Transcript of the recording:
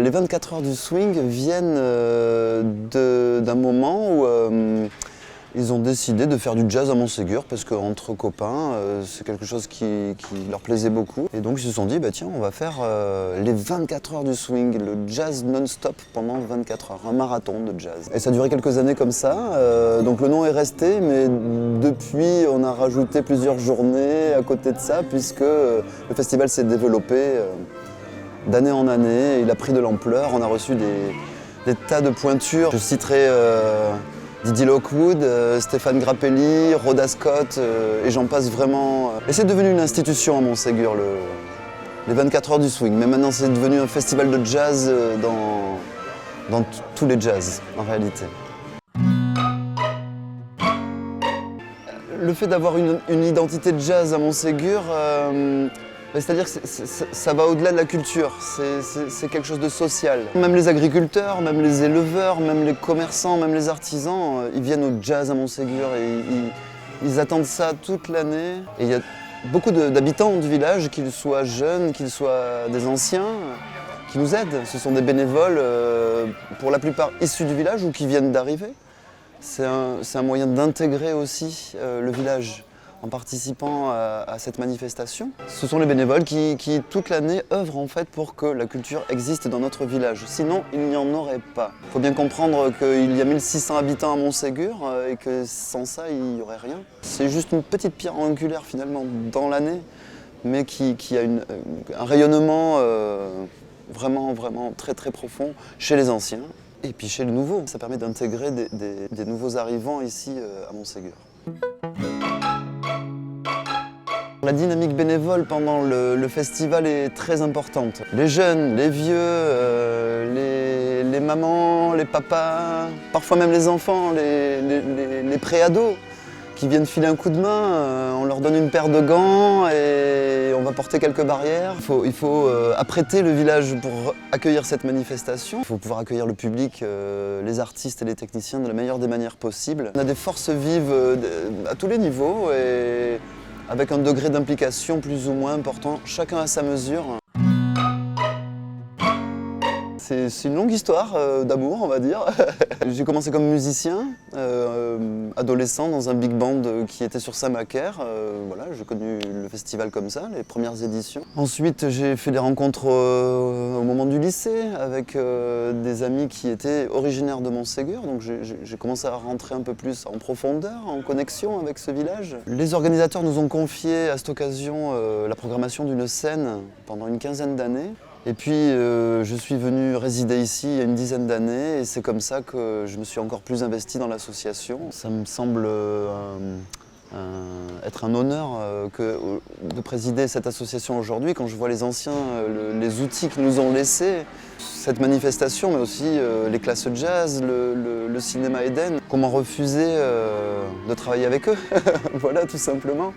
Les 24 heures du swing viennent d'un moment où ils ont décidé de faire du jazz à Montségur parce qu'entre copains, c'est quelque chose qui leur plaisait beaucoup. Et donc ils se sont dit, bah, tiens, on va faire les 24 heures du swing, le jazz non-stop pendant 24 heures, un marathon de jazz. Et ça a duré quelques années comme ça, donc le nom est resté, mais depuis on a rajouté plusieurs journées à côté de ça, puisque le festival s'est développé d'année en année, il a pris de l'ampleur, on a reçu des tas de pointures. Je citerai Didier Lockwood, Stéphane Grappelli, Rhoda Scott, et j'en passe vraiment. Et c'est devenu une institution à Montségur, les 24 heures du swing. Mais maintenant c'est devenu un festival de jazz dans tous les jazz, en réalité. Le fait d'avoir une identité de jazz à Montségur, c'est-à-dire que ça va au-delà de la culture, c'est quelque chose de social. Même les agriculteurs, même les éleveurs, même les commerçants, même les artisans, ils viennent au jazz à Montségur et ils attendent ça toute l'année. Et il y a beaucoup d'habitants du village, qu'ils soient jeunes, qu'ils soient des anciens, qui nous aident. Ce sont des bénévoles, pour la plupart issus du village ou qui viennent d'arriver. C'est un moyen d'intégrer aussi le village en participant à cette manifestation. Ce sont les bénévoles qui toute l'année œuvrent en fait pour que la culture existe dans notre village. Sinon, il n'y en aurait pas. Il faut bien comprendre qu'il y a 1600 habitants à Montségur et que sans ça, il n'y aurait rien. C'est juste une petite pierre angulaire finalement dans l'année, mais qui a un rayonnement vraiment très profond chez les anciens et puis chez les nouveaux. Ça permet d'intégrer des nouveaux arrivants ici à Montségur. La dynamique bénévole pendant le festival est très importante. Les jeunes, les vieux, les mamans, les papas, parfois même les enfants, les pré-ados qui viennent filer un coup de main, on leur donne une paire de gants et on va porter quelques barrières. Il faut apprêter le village pour accueillir cette manifestation. Il faut pouvoir accueillir le public, les artistes et les techniciens de la meilleure des manières possibles. On a des forces vives à tous les niveaux et avec un degré d'implication plus ou moins important, chacun à sa mesure. C'est une longue histoire d'amour, on va dire. J'ai commencé comme musicien, adolescent, dans un big band qui était sur Saint-Macaire. Voilà, j'ai connu le festival comme ça, les premières éditions. Ensuite, j'ai fait des rencontres au moment du lycée avec des amis qui étaient originaires de Montségur. Donc j'ai commencé à rentrer un peu plus en profondeur, en connexion avec ce village. Les organisateurs nous ont confié à cette occasion la programmation d'une scène pendant une quinzaine d'années. Et puis je suis venu résider ici il y a une dizaine d'années et c'est comme ça que je me suis encore plus investi dans l'association. Ça me semble être un honneur de présider cette association aujourd'hui quand je vois les anciens, les outils qu'ils nous ont laissés. Cette manifestation, mais aussi les classes jazz, le cinéma Eden. Comment refuser de travailler avec eux? Voilà, tout simplement.